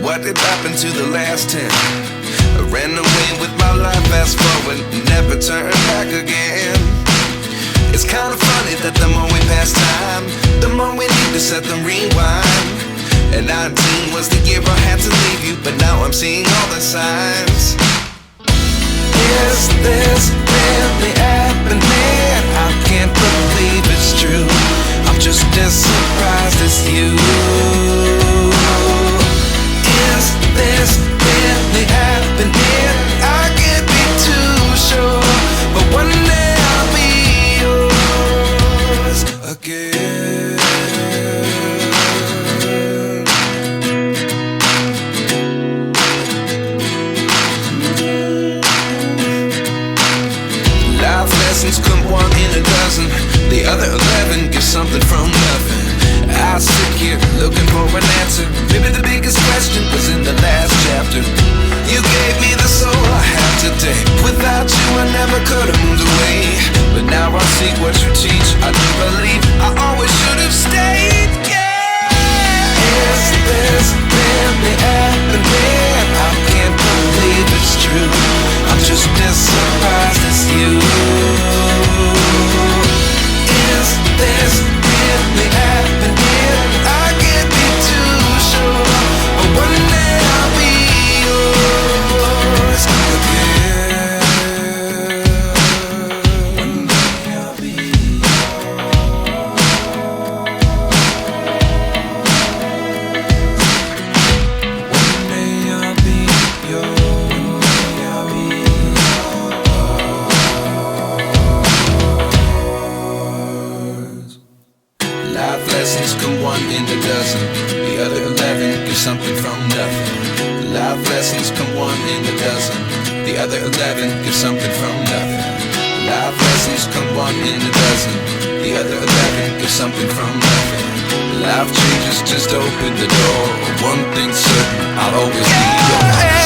What did happen to the last 10? I ran away with my life, fast forward, never turn back again. It's kind of funny that the more we pass time, the more we need to set them rewind. And 19 was the year I had to leave you, but now I'm seeing all the signs. Is this really happening? I can't believe it's true. I'm just as surprised as you. Is this really happening? I can't be too sure, but one day I'll be yours again. Life lessons come one in a dozen. The other 11 get something from nothing. I sit here looking for an answer. Maybe the biggest question was in the last chapter. You gave me the soul I have today. Without you I never could have moved away. But now I see what you teach. I do believe I always should have stayed. Yeah. Is this really happening? I can't believe it's true. I'm just as surprised as you. Is this really happening? I can't be too sure, but one day I'll be yours again. One day I'll be yours. One day I'll be yours. One day I'll be yours. Life lessons come one in a dozen. The other 11 give something from nothing. Life lessons come one in a dozen. The other 11 give something from nothing. Life lessons come one in a dozen. The other 11 give something from nothing. Life changes, just open the door. One thing's certain, I'll always be yours.